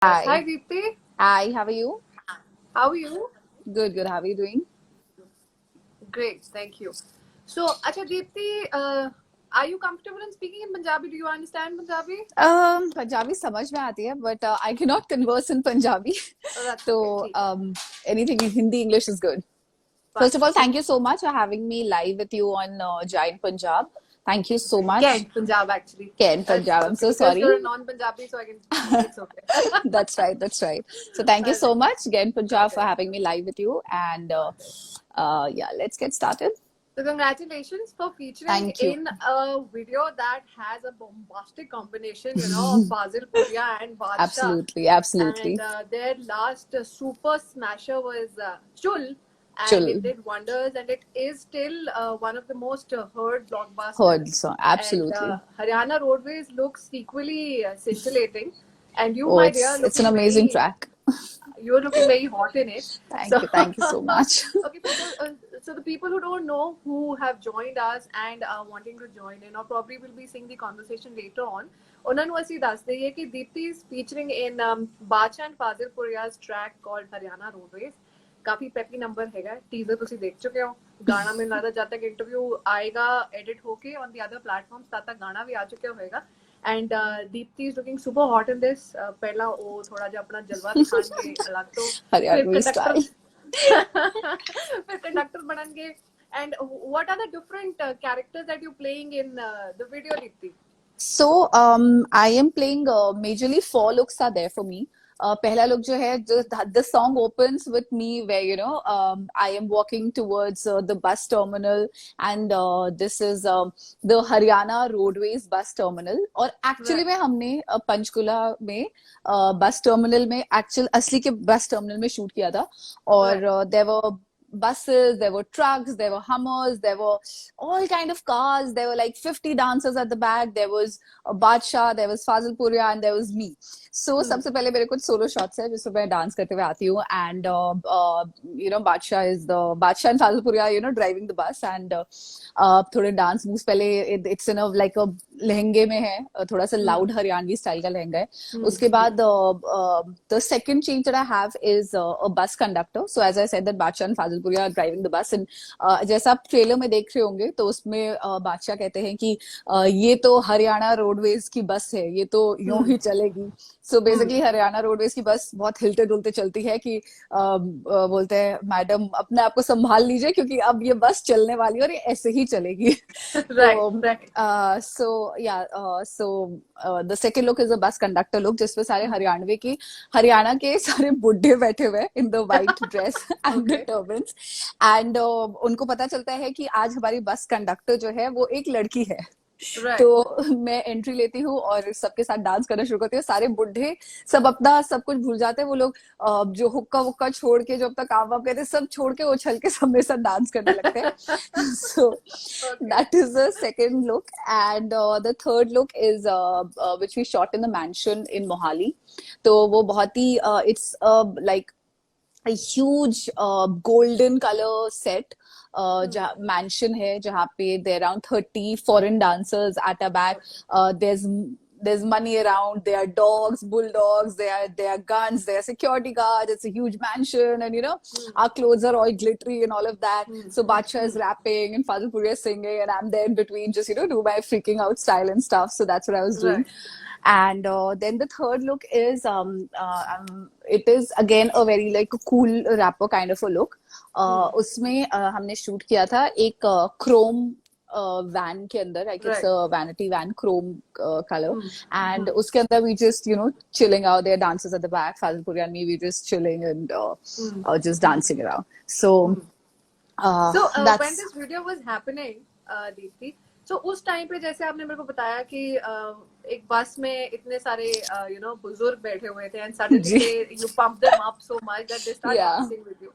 Hi Hi. Deepthi, Hi, how are you? how are you? Good, good. How are you doing? Great, thank you. So, Acha Deepthi, are you comfortable in speaking in Punjabi? Do you understand Punjabi? Punjabi समझ में आती है, but I cannot converse in Punjabi. Oh, that's So, okay. ठीक है. anything in Hindi, English is good. First of Fine. all, thank you so much for having me live with you on Giant Punjab. Thank you so much. Kent, Punjab actually. Ken Punjab, It's I'm okay so because sorry. you're a non-Punjabi, so I can. It's okay. That's right, that's right. So, thank you so Alright. much, Gen Punjab, for Okay. having me live with you. And yeah, let's get started. So, congratulations for featuring Thank you. in a video that has a bombastic combination, of Fazil Puria and Badshah. Absolutely, And absolutely. their last super smasher was Chul, and it Chul. did wonders. And it is still one of the most heard Heard blockbusters. song. And Absolutely. Haryana Roadways looks equally scintillating. And you, Oh, my dear, it's an looking amazing very track. you're looking very hot in it. So, Thank you so much. okay, so the people who don't know who have joined us and are wanting to join in, or probably will be seeing the conversation later on, ਉਹਨਾਂ ਨੂੰ ਅਸੀਂ ਦੱਸ ਦਈਏ ਕਿ Deepti is featuring in Bacha and Fazil Puria's track called Haryana Roadways. Coffee peppy number ਹੈਗਾ, teaser ਤੁਸੀਂ ਦੇਖ ਚੁੱਕੇ ਹੋ। ਗਾਣਾ ਮੈਨੂੰ ਲੱਗਦਾ ਜਦ ਤੱਕ ਇੰਟਰਵਿਊ ਆਏਗਾ ਐਡਿਟ ਹੋ ਕੇ ਔਨ ਦੀ ਅਦਰ ਪਲੇਟਫਾਰਮਸ ਤਦ ਤੱਕ ਗਾਣਾ ਵੀ ਆ ਚੁੱਕਿਆ ਹੋਏਗਾ। And Deepti is looking super hot in this. पहला वो थोड़ा जिहा अपना जलवा दिखाएंगे अलग तो, फिर Haryana कंडक्टर style. फिर कंडक्टर बनेंगे। And what are the different characters that you playing in the video Deepti? So, I am playing majorly four looks are there for me. पहला look जो है, the song opens with me where I am walking towards the bus terminal, and this is the Haryana Roadways bus terminal. और actually Right. में हमने पंचकुला में bus terminal में actual असली के बस टर्मिनल में शूट किया था। और Right. there were buses, there were trucks, there were Hummers, there were all kind of cars. There were like 50 dancers at the back. There was Badshah, there was Fazil Puria, and there was me. So सबसे पहले मेरे कुछ solo shots है जिसमें मैं dance करते हुए आती हूँ, and Badshah is the Badshah and Fazil Puria driving the bus, and थोड़े डांस मूव्स पहले it's in a like a लहंगे में है, थोड़ा सा लाउड हरियाणवी स्टाइल का लहंगा है। उसके बाद the second change that I have is a bus conductor. So as I said that Badshah and Fazil Puria are driving the bus, and जैसा आप ट्रेलर में देख रहे होंगे तो उसमें बादशाह कहते हैं कि ये तो हरियाणा रोडवेज की बस है, ये तो यूं ही चलेगी। सो बेसिकली हरियाणा रोडवेज की बस बहुत हिलते डुलते चलती है कि बोलते हैं मैडम अपने आप को संभाल लीजिए क्योंकि अब ये बस चलने वाली है और ये ऐसे ही चलेगी। Right. तो Right. The second look is a bus conductor look जिसमें सारे हरियाणवी की हरियाणा के सारे बुड्ढे बैठे हुए in the white dress and the Okay. Turbans, and उनको पता चलता है कि आज हमारी बस कंडक्टर जो है वो एक लड़की है। तो Right. मैं एंट्री लेती हूँ और सबके साथ डांस करना शुरू करती हूँ। सारे बुढ़े सब अपना सब कुछ भूल जाते हैं, वो लोग जो हुक्का वुक्का छोड़ के जो अब तक काम वाम करते सब छोड़ के उछल के सब मेरे साथ डांस करने लगते हैं। सो Okay. that is the second look, and the third look is which we shot in the mansion in Mohali. तो वो बहुत ही it's like a huge golden color set जहाँ mansion है जहाँ पे there are around 30 foreign dancers at a back. There's money around, there are dogs, bulldogs, there are guns, there are security guards. It's a huge mansion, and our clothes are all glittery and all of that. So Bacha is rapping and Fazil Puri is singing, and I'm there in between just do my freaking out style and stuff. So that's what I was doing. Right. And then the third look is it is again a very like a cool rapper kind of a look. उसमें हमने shoot किया था एक Chrome van के अंदर, like it's Right. a vanity van, chrome color, and उसके अंदर we just chilling out there, dancers at the back, Fazil Puri and me, we just chilling and just dancing around. So So when that's this video was happening, Deepti, so उस time पे जैसे आपने मेरे को बताया कि एक बस में इतने सारे बुजुर्ग बैठे हुए थे and suddenly ji, you pump them up so much that they start yeah, dancing with you.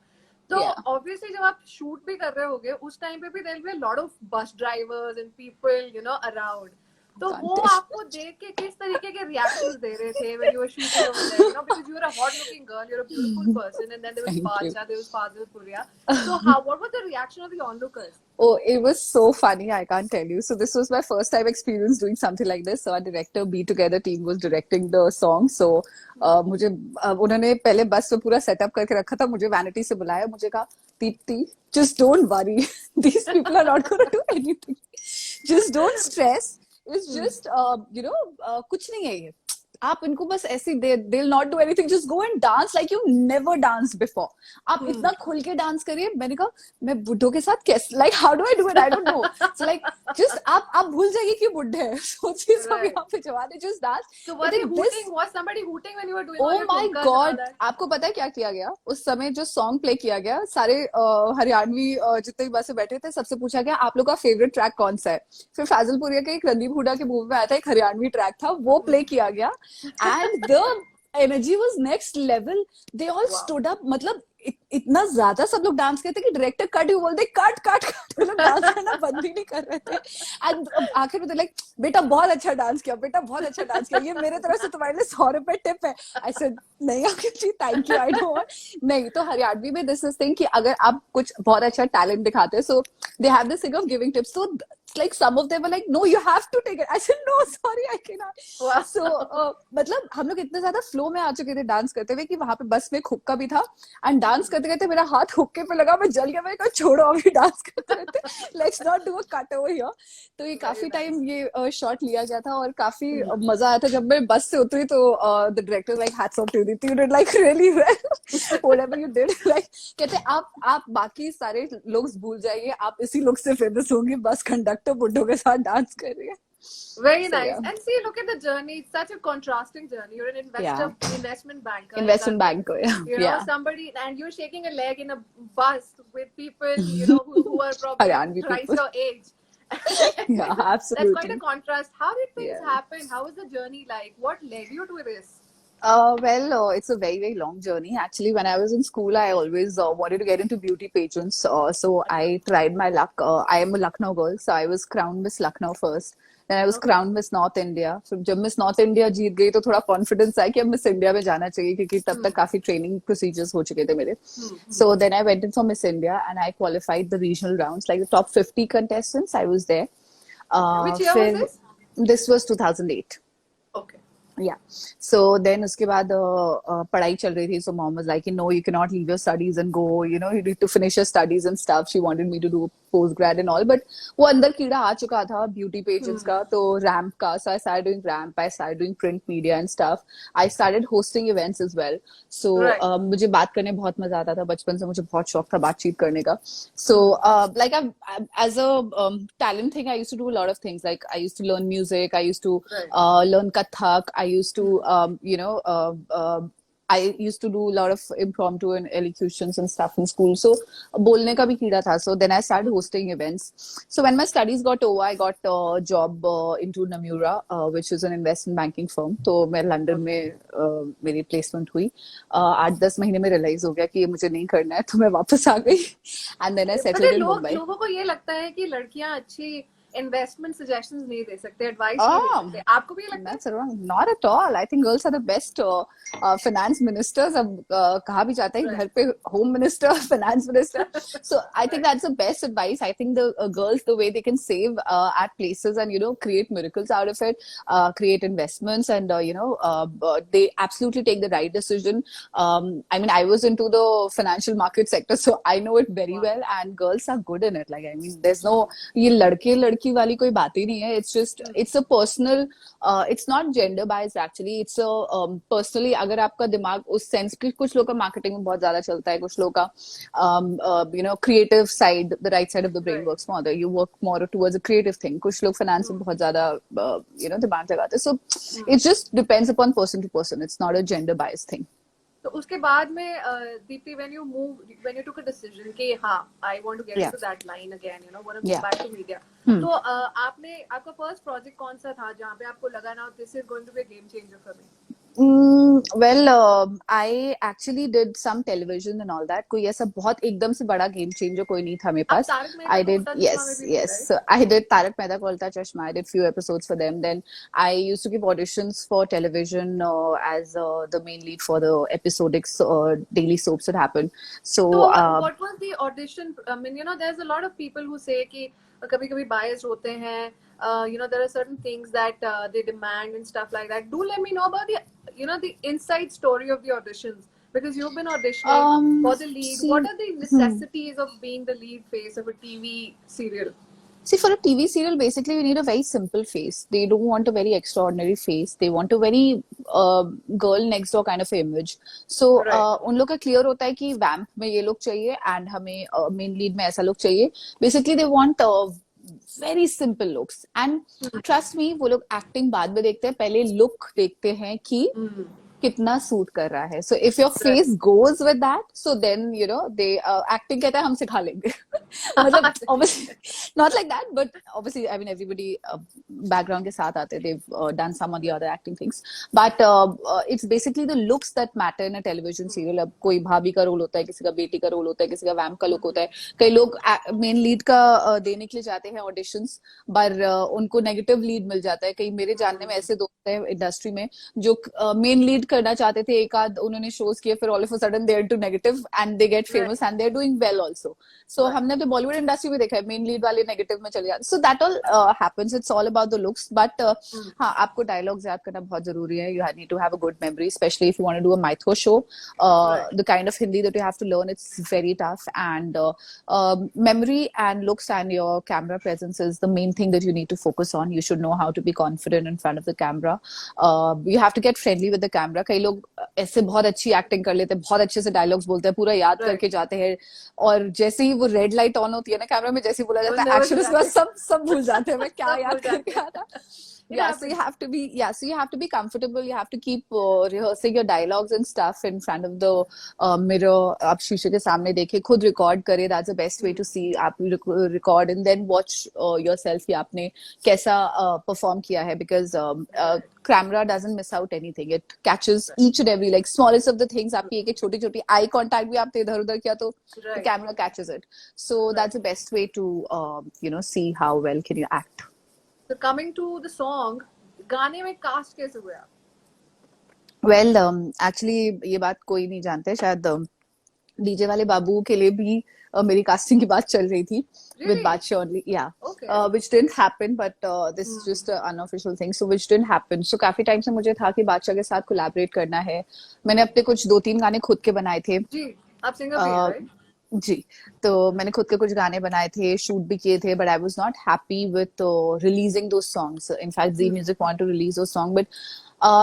तो yeah. obviously जब आप शूट भी कर रहे होगे उस टाइम पे भी there will be a lot of bus drivers and people around. तो can't वो tell. आपको देख के किस तरीके के रिएक्शंस दे रहे थे when you were shooting over there, you know, because you were a hot looking girl, you're a beautiful person, and then there was Thank you. Bacha, there was Fazil Puria. So how, what was the reaction of the onlookers? Oh, it was so funny. I can't tell you. So this was my first time experience doing something like this. So our director, Be Together team was directing the song. So मुझे उन्होंने पहले बस में पूरा setup करके रखा था. मुझे वैनिटी से बुलाया. मुझे कहा, Deepti, just don't worry. These people are not going to do anything. Just don't stress. It's just कुछ नहीं है ये. आप इनको बस ऐसे they'll not do anything. Just go and dance like you never danced before. आप इतना खुल के डांस करिए. मैंने कहा मैं बुड्ढों के साथ कैसे, like how do I do it? I don't know. So like just आप भूल जाइए कि बुड्ढे हैं. सोचिए सब यहाँ पे जवान है. Just dance. So was he hooting? Was somebody hooting when you were doing all Oh your my tumkas and all God! that? आपको पता है क्या किया गया? उस समय जो सॉन्ग प्ले किया गया, सारे हरियाणवी जितने भी बसे बैठे थे, सबसे पूछा गया आप लोग का फेवरेट ट्रैक कौन सा है? फिर फाजिल पुरिया के एक रणदीप हुडा के मूवी में आया था, एक हरियाणवी ट्रैक था, वो प्ले किया गया. And the energy was next level. They all stood up. मतलब इतना ज्यादा सब लोग डांस करते कि डायरेक्टर कट ही बोलते कट कट कट. वो लोग डांस करना बंद ही नहीं कर रहे थे. एंड आखिर में लाइक बेटा बहुत अच्छा डांस किया, बेटा बहुत अच्छा डांस किया, ये मेरे तरफ से तुम्हारे लिए 100 रुपए टिप है. आई सेड नहीं uncle ji thank you, I don't. नहीं तो हरियाणवी में दिस इज थिंग कि अगर आप कुछ बहुत अच्छा टैलेंट दिखाते हैं, so they have this thing of giving tips. So like some of them were like no you have to take it. I said no sorry I cannot. Wow. So मतलब हम लोग इतने ज्यादा फ्लो में आ चुके थे डांस करते हुए कि वहां पे बस में हुक्का भी था. एंड डांस करते करते मेरा हाथ हुक्के पे लगा, मैं जल गया. मैं कहा छोड़ो अभी डांस करते रहते, let's not do a cut over here. तो ये काफी टाइम ये शॉट लिया गया था और काफी मजा आया था. जब मैं बस से उतरी तो the director like hats off to you, you did like really well whatever you did. Like कहते आप बाकी सारे लोग भूल जाइए, आप इसी लोग से फेमस होंगे, बस कंडक्टर बुड्ढों के साथ डांस कर रही है. Very So, nice. yeah. And see, look at the journey. It's such a contrasting journey. You're an investor, investment banker. Investment banker, yeah. You know, Yeah. somebody, and you're shaking a leg in a bus with people, you know, who are probably Hariyanvi thrice people. your age. Yeah, That's absolutely. quite a contrast. How did things Yeah. happen? How was the journey like? What led you to this? It's a very, very long journey. Actually, when I was in school, I always wanted to get into beauty pageants. So I tried my luck. I am a Lucknow girl, so I was crowned Miss Lucknow first. Then I was crowned Miss North India. So जब Miss North India जीत गई तो थोड़ा confidence आया कि अब Miss India में जाना चाहिए, क्योंकि तब तक काफी training procedures हो चुके थे मेरे. So then I went in for Miss India and I qualified the regional rounds, like the top 50 contestants. I was there. Which year was this? This was 2008. Okay. Yeah. So then उसके बाद पढ़ाई चल रही थी. So mom was like, no, you cannot leave your studies and go. You know, you need to finish your studies and stuff. She wanted me to do post grad and all, but वो अंदर कीड़ा आ चुका था beauty pageants का, तो ramp का. So I started doing ramp. I started doing print media and stuff. I started hosting events as well. So मुझे बात करने बहुत मजा आता था. बचपन से मुझे बहुत शौक था बातचीत करने का. So like as a talent thing, I used to do a lot of things. Like I used to learn music. I used to learn Kathak. I used to I used to do a lot of impromptu and elocutions and stuff in school. So बोलने का भी कीड़ा था. So then I started hosting events. So when my studies got over, I got a job into Nomura, which is an investment banking firm. तो मैं London में मेरी placement हुई. 8-10 महीने में रियलाइज हो गया कि ये मुझे नहीं करना है, तो मैं वापस आ गई. And then I settled in Mumbai. लोगों को ये लगता है कि लड़कियां अच्छी investment suggestions नहीं दे सकते, advice नहीं दे सकते. आपको भी ये लगता है? That's wrong. Not at all. I think girls are the best finance ministers. अब कहा भी जाता है घर पे home minister, finance minister. So I think that's the best advice. I think the girls, the way they can save at places and create miracles out of it, create investments, and they absolutely take the right decision. I mean, I was into the financial market sector, so I know it very well, and girls are good in it. Like, I mean, there's no ये लड़के लड़की वाली कोई बात ही नहीं है. It's just, it's a personal, it's not gender biased actually. It's a personally, अगर आपका दिमाग उस सेंस की, कुछ लोग का मार्केटिंग में बहुत ज्यादा चलता है, कुछ लोग का creative side, the right side of the brain works more. You work more towards a creative thing. कुछ लोग finance में बहुत ज्यादा दिमाग लगाते हैं. So it just depends upon person to person. It's not a gender biased thing. तो उसके बाद में Deepti, when you took a decision कि हाँ, I want to get into that line again, want to go back to media. तो आपका first project कौन सा था जहाँ पे आपको लगा ना, this is going to be a game changer for me? Well, I actually did some television and all that. कोई ऐसा बहुत एकदम से बड़ा game changer कोई नहीं था मेरे आप पास. तारक मेहता I का did, उल्टा चश्मा yes, में भी थे, yes. Right? So I did Tarak Mehta Ka Ulta Chashma. I did few episodes for them. Then I used to give auditions for television as the main lead for the episodic daily soaps that happen. So, So what was the audition? I mean, there's a lot of people who say कि कभी-कभी biased होते हैं. There are certain things that they demand and stuff like that. Do let me know about the inside story of the auditions, because you've been auditioning for the lead. What see, are the hmm. necessities of being the lead face of a TV serial? See, for a TV serial, basically, you need a very simple face. They don't want a very extraordinary face. They want a very girl next door kind of image. So, Right. उन लोग का clear होता है कि vamp में ये लोग चाहिए and हमें main lead में ऐसा लोग चाहिए. Basically, they want very simple looks. And trust me, वो लोग acting बाद में देखते हैं. पहले look देखते हैं कि Mm. कितना सूट कर रहा है. So if your Right. face goes with that, so then they acting कहता है हम सिखा लेंगे. मतलब obviously not like that, but obviously I mean everybody background के साथ आते. They've done some of the other acting things, but it's basically the looks that matter in a television serial. अब कोई भाभी का रोल होता है, किसी का बेटी का रोल होता है, किसी का वैम्प का लुक होता है. कई लोग मेन लीड का देने के लिए जाते हैं ऑडिशंस, पर उनको नेगेटिव लीड मिल जाता है. कई मेरे जानने में ऐसे दोस्त हैं इंडस्ट्री में जो मेन लीड करना चाहते थे, एक आध उन्होंने शोज किए, फिर all of a sudden they are too negative and they get famous and they are doing well also. So हमने तो बॉलीवुड इंडस्ट्री में देखा है, मेन लीड वाले नेगेटिव में चले जाते. So that all happens. It's all about the looks. But हाँ, आपको डायलॉग्स याद करना बहुत जरूरी है. You need to have a good memory, specially if you want to do a mytho show. The kind of Hindi that you have to learn, it's very tough. And memory and looks and your camera presence is the main thing that you need to focus on. You should know how to be confident in front of the camera. You have to get friendly with the camera. कई लोग ऐसे बहुत अच्छी acting कर लेते हैं, बहुत अच्छे से डायलॉग्स बोलते हैं, पूरा याद करके जाते हैं, और जैसे ही वो रेड लाइट ऑन होती है ना कैमरा में, जैसे ही बोला जाता है एक्शन, उसके बाद सब भूल जाते हैं मैं क्या याद करके आया था. So you have to be comfortable. You have to keep rehearsing your dialogues and stuff in front of the mirror. आप शीशे के सामने देखे, खुद रिकॉर्ड करे. That's the best way to see. आप record and then watch yourself कि आपने कैसा perform किया है, because camera doesn't miss out anything. It catches each and every, like, smallest of the things. आपकी एक छोटी छोटी eye contact भी आपने इधर उधर किया तो the camera catches it. So that's the best way to see how well can you act. So coming to the song, गाने में कास्ट कैसे हुआ? Well, actually ये बात कोई नहीं जानते. शायद डीजे वाले बाबू के लिए भी मेरी कास्टिंग की बात चल रही थी with Badshah only. Yeah. Okay. Which didn't happen, but this is just an unofficial thing. So which didn't happen. So काफी टाइम से मुझे था कि बादशाह के साथ कोलैबोरेट करना है. मैंने अपने कुछ 2-3 गाने खुद के बनाए थे. जी, आप सिंगर भी हैं, राइट? जी, तो मैंने खुद के कुछ गाने बनाए थे, शूट भी किए थे, but I was not happy with releasing those songs. In fact Zee music want to release those song, but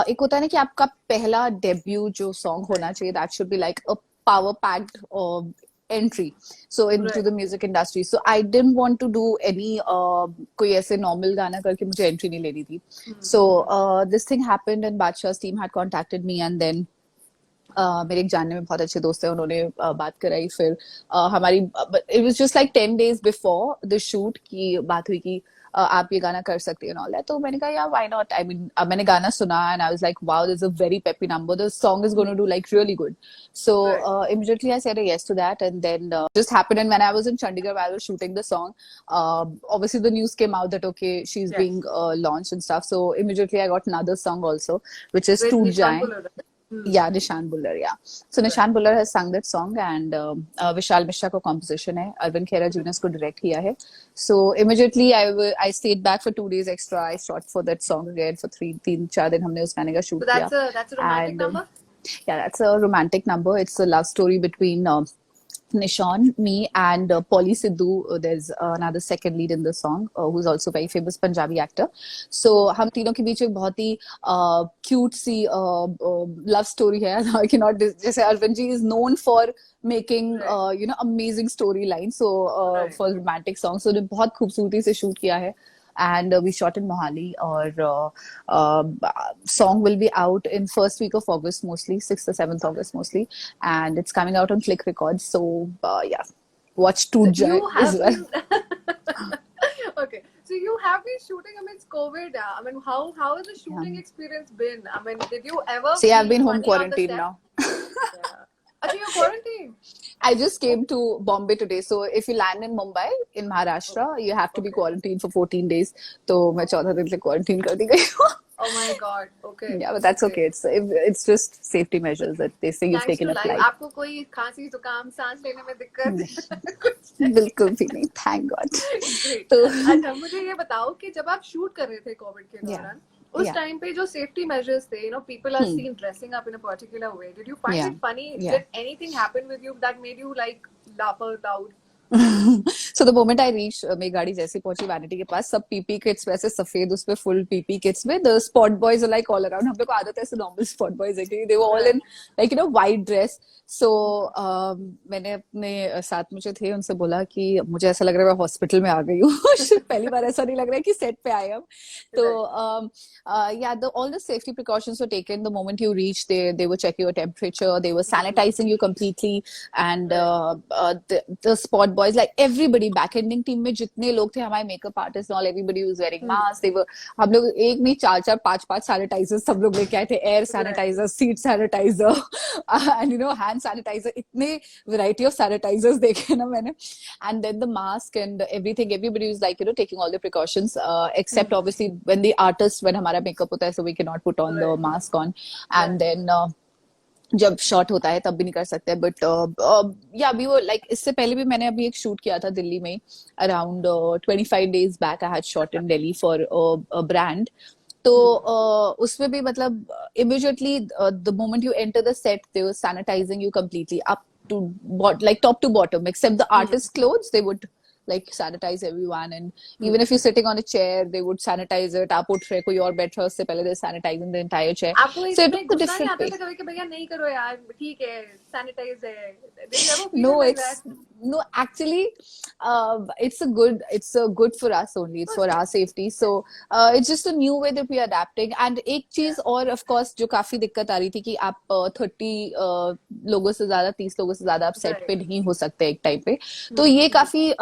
एक होता है ना कि आपका पहला डेब्यू जो सॉन्ग होना चाहिए, that should be like a power packed entry so into the music industry. So I didn't want to do any कोई ऐसे normal गाना करके मुझे entry नहीं लेनी थी. So this thing happened and Badshah's team had contacted me, and then मेरे एक जानने में बहुत अच्छे दोस्त हैं, उन्होंने बात कराई. फिर हमारी it was just like 10 days before the shoot की बात हुई कि आप ये गाना कर सकते हैं और तो मैंने कहा yeah, why not. I mean, मैंने गाना सुना and I was like, wow, this is a very peppy number. The song is going to do like really good. So immediately I said a yes to that, and then just happened. And when I was in Chandigarh, while I was shooting the song, obviously the news came out that okay, she's being launched and stuff. So immediately I got another song also, which is Toot Jaye. Yeah, Nishan Buller, yeah. So Nishan Buller has sung that song, and Vishal Mishra ko composition hai. Arvind Khera Jr. ko direct kiya hai. So immediately I stayed back for 2 days extra. I shot for that song again for 3-4 दिन हमने उस गाने का shoot किया. So that's a romantic number? Yeah, that's a romantic number. It's a love story between Nishan, me, and Polly Sidhu. There's another second lead in the song, who's also a very famous Punjabi actor. So हम तीनों के बीच एक बहुत ही cute सी love story है. I cannot, जैसे Arvind ji is known for making amazing storylines. So for romantic songs, so ने बहुत खूबसूरती से shoot किया है. And we shot in Mohali, or song will be out in first week of August, mostly 6th or 7th August mostly, and it's coming out on Flick Records. So yeah, watch Toot Jaye as well. Okay, so So you have been shooting amidst COVID. I mean, how has the shooting experience been? I mean, did you ever See, I've feel been home funny on the quarantined set? now. Yeah. Actually, you're quarantined. I just came to Bombay today. So if you land in Mumbai, in Maharashtra, you have to be Okay. quarantined for 14 days. तो मैं 14 दिन के लिए quarantine कर दी गई हूँ. Oh my God. Okay. Yeah, but that's Okay. okay. It's just safety measures that they say you've Thanks taken to a life. flight. आपको कोई खांसी जुकाम सांस लेने में दिक्कत नहीं, कुछ नहीं? बिल्कुल भी नहीं. Thank God. Great. तो अच्छा मुझे ये बताओ कि जब आप शूट कर रहे थे कोविड के yeah, दौरान उस yeah, टाइम पे जो सेफ्टी मेजर्स थे people are seen dressing up in a particular way. Did you find yeah, it funny? yeah. Did anything happen with you that made you like laugh out loud? So the moment I reached, मेरी गाड़ी जैसे पहुंची vanity के पास, सब PP kits वैसे सफेद उस पे फुल पीपी किट्स में, the spot boys are like all around. हम लोग को आदत है ऐसे normal spot boys है कि they were all in like white dress. So मैंने अपने साथ में जो थे उनसे बोला कि मुझे ऐसा लग रहा है मैं हॉस्पिटल में आ गई हूँ. पहली बार ऐसा नहीं लग रहा है कि सेट पे आए हम. तो yeah, all the safety precautions were taken the moment you reached. They were checking your temperature, they were sanitizing you completely, and the spot boys, like everybody, backending team में जितने लोग थे, हमारे makeup artists and all, everybody was wearing masks. They were, हम लोग एक नहीं चार पांच sanitizers सब लोग लेके आए थे, air sanitizer, seat sanitizer, and hand sanitizer, इतने variety of sanitizers देखे ना मैंने. And then the mask and everything, everybody was like taking all the precautions, except obviously when the artists, when हमारा makeup होता है, so we cannot put on the mask on. And then जब shot होता है तब भी नहीं कर सकते. बट या वी वर लाइक, इससे पहले भी मैंने अभी एक शूट किया था दिल्ली में around 25 days back. I had shot in Delhi for a brand. तो उसमें भी मतलब immediately the moment you enter the set they were sanitizing you completely up to like top to bottom, except the artist clothes they would like sanitize everyone, and even if you're sitting on a chair they would sanitize it. आप उठ रहे कोई और बैठ रहा है उससे पहले they're sanitizing the entire chair. आपको So it इसमें was a गुस्सा नहीं different आता way. था कभी कि भैया नहीं करो यार ठीक है सैनिटाइज है? Did you ever feel No, like it's that? no, actually, it's a good for us only. It's for our safety. So it's just a new way that we are adapting. And एक चीज और of course जो काफी दिक्कत आ रही थी कि आप 30 लोगों से ज्यादा, 30 लोगों से ज्यादा आप सेट पे नहीं हो सकते एक टाइम पे. तो ये काफी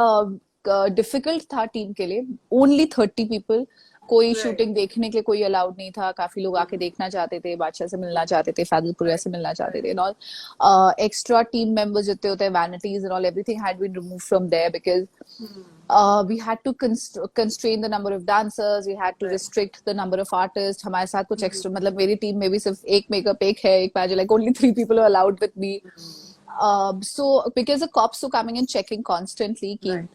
डिफिकल्ट था टीम के लिए. ओनली 30 पीपल, कोई शूटिंग देखने के लिए कोई अलाउड नहीं था. काफी लोग आके देखना चाहते थे, बादशाह से मिलना चाहते थे, फाजिलपुरिया से मिलना चाहते थे. ऑल एक्स्ट्रा टीम मेंबर्स जितने होते हैं, vanities and all, everything had been removed from there because we had to constrain the number of dancers, we had to restrict the number of artists. हमारे साथ कुछ extra, मतलब मेरी team में भी सिर्फ एक मेकअप एक है, एक page, like only 3 people are allowed with me. So because the cops were coming and checking constantly कि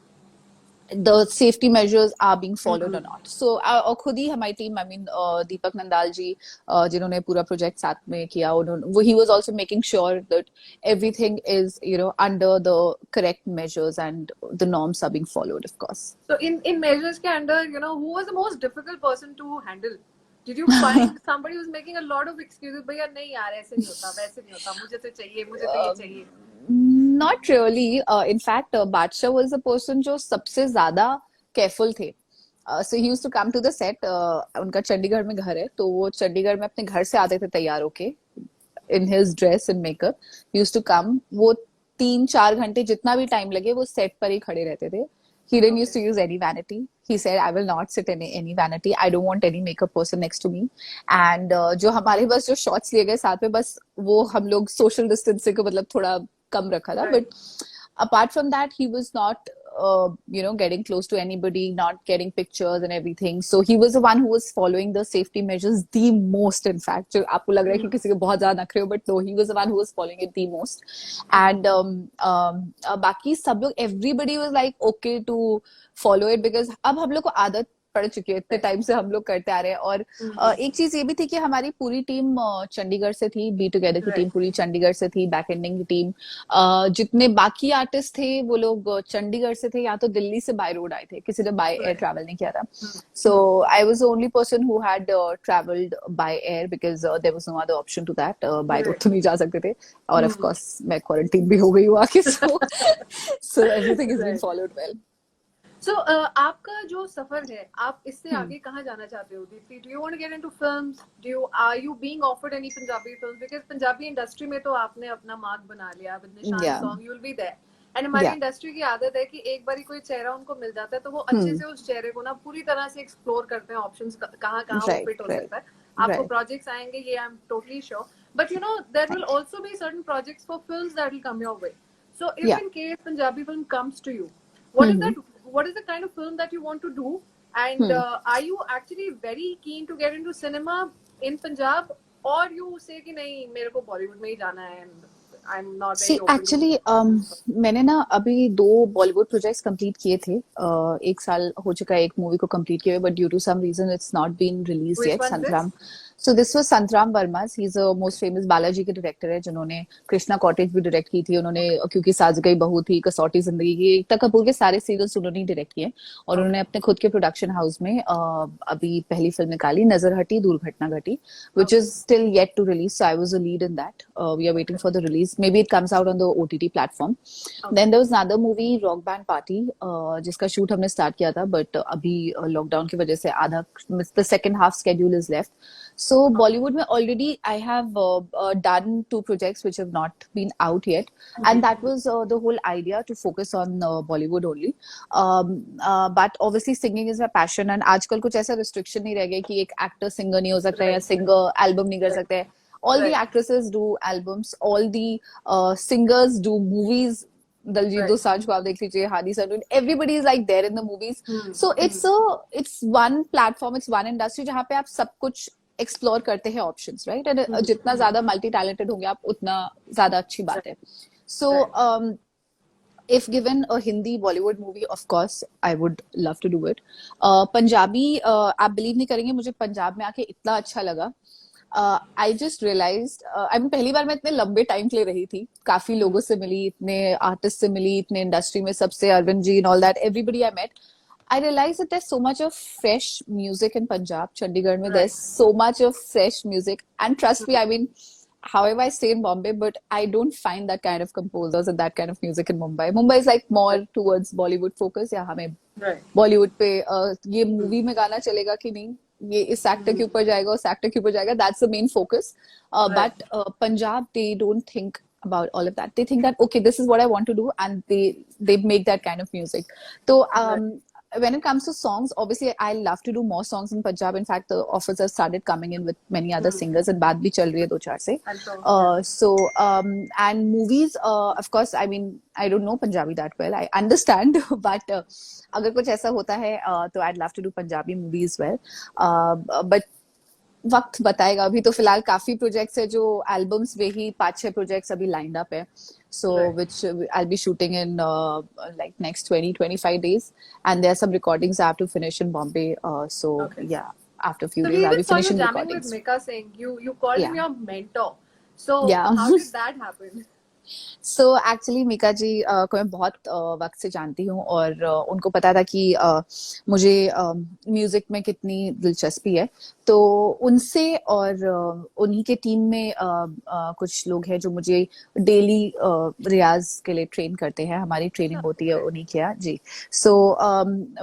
the safety measures are being followed or not. So और खुद ही हमारी टीम, I mean दीपक नंदाल जी जिन्होंने पूरा प्रोजेक्ट साथ में किया, उन्होंने, he was also making sure that everything is under the correct measures and the norms are being followed, of course. So in measures के under, who was the most difficult person to handle? Did you find somebody who's making a lot of excuses? भैया नहीं यार ऐसे नहीं होता, वैसे नहीं होता, मुझे तो चाहिए, मुझे तो ये चाहिए. Not really. In fact, Badsha was the person जो सबसे ज्यादा careful थे. So he used to come to the set. उनका चंडीगढ़ में घर है, तो वो चंडीगढ़ में अपने घर से आते थे तैयार होके, in his dress and makeup. He used to come. वो 3-4 घंटे जितना भी टाइम लगे वो सेट पर ही खड़े रहते थे. He didn't used to use any vanity. He said, I will not sit in any vanity. I don't want any makeup person next to me. And जो हमारे बस जो shots लिए गए साथ में, बस वो हम लोग social distancing को मतलब थोड़ा कम रखा था. But apart from that, he was not getting close to anybody, not getting pictures and everything. So he was the one who was following the safety measures the most. In fact, जो आपको लग रहा है कि किसी को बहुत ज्यादा नखरे हो, but no, he was the one who was following it the most. And बाकी सब लोग, everybody was like okay to follow it because अब हम लोग को आदत पड़ चुकी है, इतने टाइम से हम लोग करते आ रहे हैं. और एक चीज ये भी थी कि हमारी पूरी टीम चंडीगढ़ से थी, बी टुगेदर की टीम पूरी चंडीगढ़ से थी, बैक एंडिंग की टीम. जितने बाकी आर्टिस्ट थे वो लोग चंडीगढ़ से थे, या तो दिल्ली से बाय रोड आए थे, किसी ने बाय एयर ट्रैवल नहीं किया था. So I was the only person who had travelled by air because there was no other option to that. By road तो नहीं जा सकते थे, और ऑफ कोर्स मैं क्वारंटीन भी हो गई हूँ आके. So everything is being followed well. So आपका जो सफर है, आप इससे आगे कहाँ जाना चाहते हो Deepti? Do you want to get into films? Are you being offered any Punjabi films? Because Punjabi industry में तो आपने अपना मार्क बना लिया with निशान song, you will be there. And हमारी Yeah. इंडस्ट्री की आदत है कि एक बार कोई चेहरा उनको मिल जाता है तो वो अच्छे से उस चेहरे को ना पूरी तरह से एक्सप्लोर करते हैं, ऑप्शंस कहाँ कहाँ वो Right, फिट हो right, सकता है. आपको right. प्रोजेक्ट्स आएंगे, ये I am totally sure. But you know there will Thank you. Also be certain projects for films that will come your way. So if Yeah. in case Punjabi film comes to you, Hmm. what is the kind of film that you want to do? And Hmm. are you actually very keen to get into cinema in Punjab, or you say कि नहीं मेरे को बॉलीवुड में ही जाना है and I'm not सी very open to. Actually मैंने ना अभी 2 बॉलीवुड प्रोजेक्ट्स कंप्लीट किए थे. 1 साल हो चुका है एक मूवी को कंप्लीट किए हुए, but due to some reason it's not been release Which yet. one is this? Santram. So this was Santram Verma. He is a most famous Balaji के डायरेक्टर है, जिन्होंने कृष्णा कॉटेज भी डायरेक्ट की थी. उन्होंने क्योंकि सास गई बहू थी, कसौटी जिंदगी की, एकता कपूर के सारे सीरियल्स उन्होंने डायरेक्ट किए. और उन्होंने अपने खुद के प्रोडक्शन हाउस में अभी पहली फिल्म निकाली, नजर हटी दुर्घटना घटी, which is still yet to release. So I was a lead in that. We are waiting for the release. Maybe it comes out on the OTT platform. Then there was another movie, Rock Band Party, जिसका shoot हमने start किया था, but अभी lockdown की वजह से आधा, the second half schedule is left. So Bollywood में already I have done 2 projects which have not been out yet, and that was the whole idea, to focus on Bollywood only. But obviously singing is my passion, and आजकल कुछ ऐसा restriction नहीं रह गया कि एक actor singer नहीं हो सकता या singer album नहीं कर सकते हैं. All the actresses do albums, all the singers do movies. Daljit Dosanjh को आप देख लीजिए, Hadi sir, everybody is like there in the movies. So it's one platform, it's one industry जहाँ पे आप सब कुछ एक्सप्लोर करते हैं ऑप्शंस, राइट. एंड जितना ज्यादा मल्टी टैलेंटेड होंगे आप, उतना ज्यादा अच्छी बात है. सो if given a Hindi Bollywood movie, of course I would love to do it. Punjabi, आप बिलीव नहीं करेंगे, मुझे पंजाब में आके इतना अच्छा लगा. I just realised, I mean पहली बार मैं इतने लंबे टाइम के लिए रही थी, काफी लोगों से मिली, इतने आर्टिस्ट से मिली, इतने इंडस्ट्री में सबसे, Arvind ji and all that, everybody I met. I realized that there's so much of fresh music in Punjab, Chandigarh mein, there's so much of fresh music. And trust me, I mean, however I stay in Bombay, but I don't find that kind of composers and that kind of music in Mumbai. Mumbai is like more towards Bollywood focus. या हमें Bollywood पे ये movie में गाना चलेगा कि नहीं, ये इस एक्टर के ऊपर जाएगा, उस एक्टर के ऊपर जाएगा, that's the main focus. But Punjab, they don't think about all of that. They think that okay, this is what I want to do, and they make that kind of music. So when it comes to songs, obviously I love to do more songs in Punjab. In fact, the offers have started coming in with many other singers, and baat bhi chal rahi hai 2-4 se. So and movies, of course, I mean, I don't know Punjabi that well, I understand, but अगर कुछ ऐसा होता है तो I'd love to do Punjabi movies as well. But वक्त बताएगा. अभी तो फिलहाल काफी प्रोजेक्ट्स है जो एल्बम्स में ही 5-6 प्रोजेक्ट्स अभी लाइंड अप है. So which I'll be shooting in like next 20-25 days, and there are some recordings I have to finish in Bombay. So yeah, after a few days I'll be finishing recordings. With Mika Singh, you called him your mentor. So how did that happen? So actually Mika ji को मैं बहुत वक्त से जानती हूँ, और उनको पता था कि मुझे म्यूजिक में कितनी दिलचस्पी है. तो उनसे और उन्हीं के टीम में कुछ लोग हैं जो मुझे डेली रियाज के लिए ट्रेन करते हैं. हमारी ट्रेनिंग होती है उन्हीं के यहाँ जी. So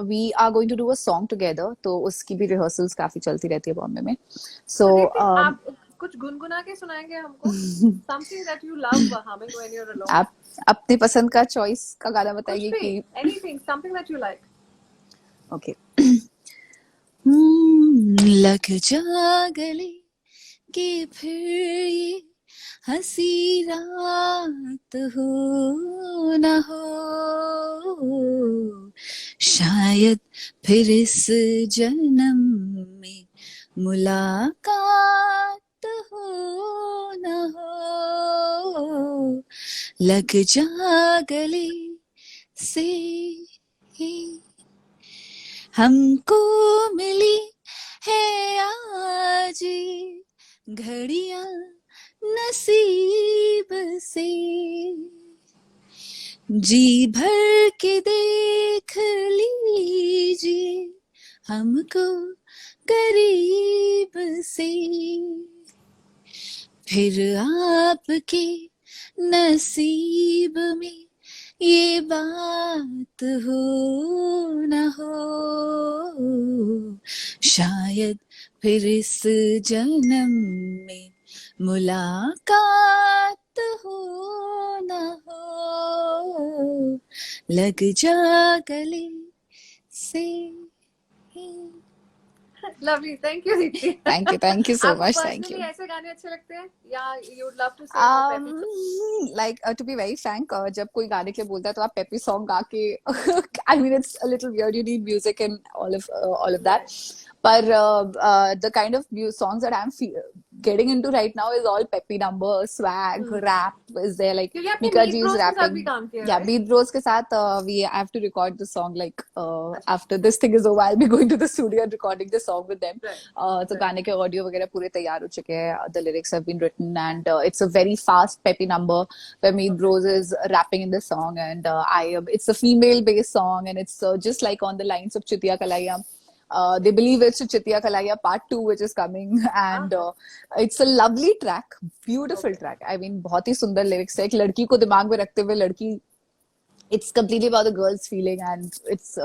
we are going to do a song together, तो उसकी भी रिहर्सल्स काफी चलती रहती है बॉम्बे में. सो आप कुछ गुनगुना के सुनाएंगे हमको, something that you love humming when you're alone. आप अपनी पसंद का चॉइस का गाना बताइए कि anything, something that you like. Okay. लग जा गले कि फिर ये हंसी रात हो न हो, शायद फिर इस जन्म में मुलाकात हो न हो. लग जा गले से हमको मिली है आज घड़ियां नसीब से, जी भर के देख लीजिए हमको करीब से, फिर आपके नसीब में ये बात हो न हो, शायद फिर इस जन्म में मुलाकात हो न हो. लग जा गले से. Lovely, thank you Deepti. Thank you so आपको much, thank personally you. ऐसे गाने अच्छे लगते हैं या you would love to sing more peppy songs? Like to be very frank, जब कोई गाने के लिए बोलता है तो आप peppy song गा के I mean it's a little weird. You need music and all of that. But the kind of songs that I'm getting into right now is all peppy number, swag, rap is there, like क्योंकि आपने Mika Meet ji is Bros के साथ भी rapping. काम किया Yeah, है. Beat Bros के साथ we have to record the song like after this thing is over, I'll be going to the studio and recording the song with them. तो गाने के ऑडियो वगैरह पूरे तैयार हो चुके हैं. The lyrics have been written and it's a very fast peppy number where Meet Bros is rapping in the song and it's a female based song and it's just like on the lines of Chitiya Kalaiya. They believe it's Chitiya Kalaiya part 2 which is coming and it's a lovely track, beautiful track. I mean बहुत ही सुंदर lyrics है. एक लड़की को दिमाग में रखते हुए लड़की, it's completely about the girl's feeling and it's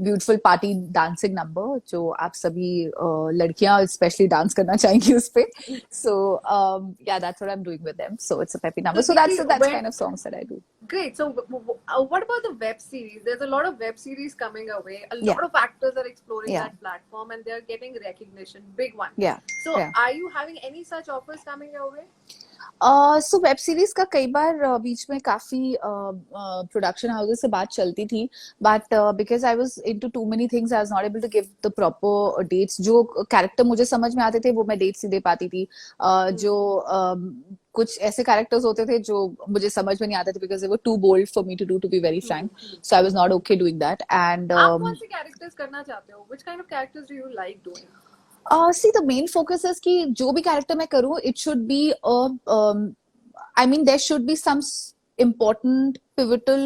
beautiful party dancing number जो आप सभी लड़कियां especially dance करना चाहेंगी उस पे. So yeah, that's what I'm doing with them. So it's a peppy number. So that's kind of songs that I do. Great. So what about the web series? There's a lot of web series coming away. A lot of actors are exploring that platform and they're getting recognition. Big one. Yeah. So are you having any such offers coming your way? So web series का कई बार बीच में काफी production houses से बात चलती थी but because I was into too many things I was not able to give the proper dates. जो character मुझे समझ में आते थे वो मैं डेट्स ही दे पाती थी. जो कुछ ऐसे कैरेक्टर्स होते थे जो मुझे समझ में नहीं आते थे because they were too bold for me to be very frank. So I was not okay doing that. And आप कौन से कैरेक्टर्स करना चाहते हो? Which kind of characters do you like doing? See, the main focus is कि जो भी character मैं करूँ, it should be I mean, there should be some important pivotal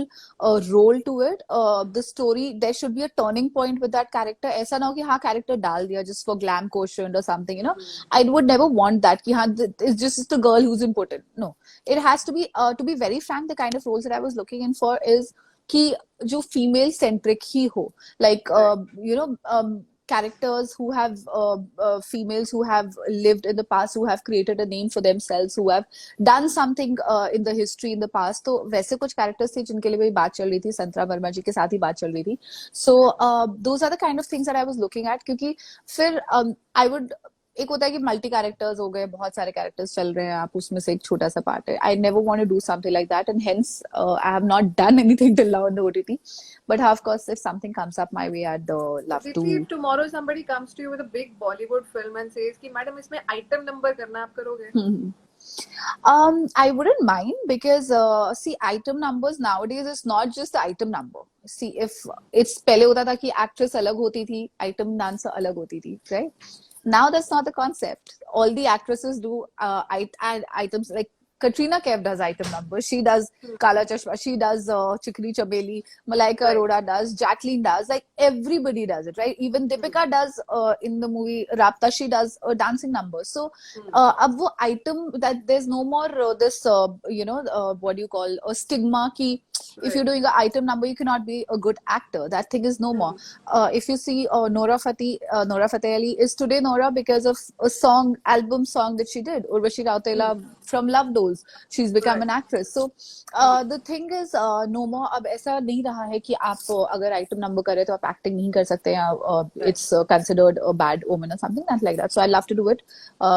role to it. The story, there should be a turning point with that character. ऐसा ना हो कि हाँ character डाल दिया just for glam quotient or something, you know. I would never want that कि हाँ it's just the girl who's important. No, it has to be very frank, the kind of roles that I was looking in for is कि जो female centric ही हो, like you know. Characters who have females who have lived in the past, who have created a name for themselves, who have done something in the history in the past. तो वैसे कुछ characters थे जिनके लिए भी बात चल रही थी. संतरा वर्मा जी के साथ ही बात चल रही थी. So those are the kind of things that I was looking at. क्योंकि फिर I would एक होता है कि मल्टी कैरेक्टर्स हो गए, बहुत सारे कैरेक्टर्स चल रहे हैं, आप उसमें से एक छोटा सा पार्ट है. I never want to do something like that and hence I have not done anything till now on the OTT. But of course, if something comes up my way, I'd love to. If tomorrow somebody comes to you with a big Bollywood film and says कि madam इसमें item number करना, आप करोगे? I wouldn't mind because see, item numbers nowadays is not just the item number. See, if it's पहले होता था कि actress अलग होती थी, item dancer अलग होती थी, right? Now that's not the concept. All the actresses do items like Katrina Kaif does item numbers. She does Kala Chashma. She does Chikri Chameli. Malaika Arora does. Jacqueline does. Like everybody does it, right? Even Deepika does in the movie Rapta. She does dancing numbers. So अब वो item that there's no more this you know what do you call a stigma ki if you're doing an item number you cannot be a good actor. That thing is no more. If you see Nora Fateh Ali is today Nora because of a album song that she did. Urvashi Rautela from Love Dolls. She's become an actress. So the thing is no more. अब ऐसा नहीं रहा है कि आप अगर item number करे तो आप acting नहीं कर सकते या it's considered a bad omen or something not like that. So I love to do it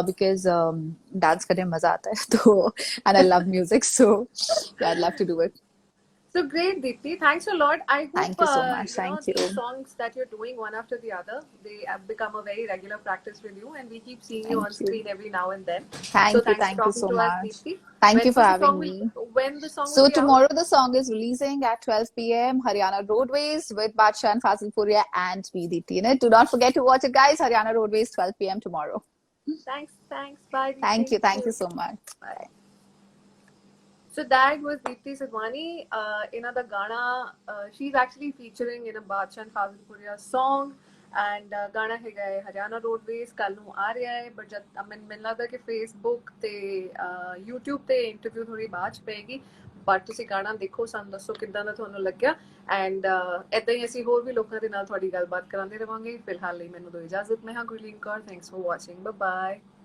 because dance करने में मजा आता है तो and I love music, so yeah, I'd love to do it. So great, Deepti. Thanks a lot. I hope Thank you so much. Thank you. These songs that you're doing one after the other, they have become a very regular practice with you, and we keep seeing you on screen every now and then. Thank you so much. Thank you for having me. When the song So tomorrow the song is releasing at 12 p.m. Haryana Roadways with Badshah and Fazil Puria and me, Deepti, in it. Do not forget to watch it, guys. Haryana Roadways 12 p.m. tomorrow. Thanks. Bye. Thank you so much. Bye. So that was Deepti Sidhwani. In the Gana, she's actually featuring in a Badshah and Fazil Puria song. And Gana है Haryana Roadways कल नू आ रहा है. But जब मैंने लगता कि Facebook ते YouTube ते interview थोड़ी बात पेगी. But ਤੁਸੀਂ ਗਾਣਾ ਦੇਖੋ, ਸਾਨੂੰ ਦੱਸੋ ਕਿੱਦਾਂ ਦਾ ਤੁਹਾਨੂੰ ਲੱਗਿਆ. And ਏਦਾਂ ਹੀ ਅਸੀਂ ਹੋਰ ਵੀ ਲੋਕਾਂ ਦੇ ਨਾਲ ਤੁਹਾਡੀ ਗੱਲਬਾਤ ਕਰਾਉਂਦੇ ਰਵਾਂਗੇ. ਫਿਲਹਾਲ ਲਈ ਮੈਨੂੰ ਦਿਓ ਇਜਾਜ਼ਤ. ਮੈਂ ਹਾਂ Gurleen Kaur. Thanks for watching. Bye bye.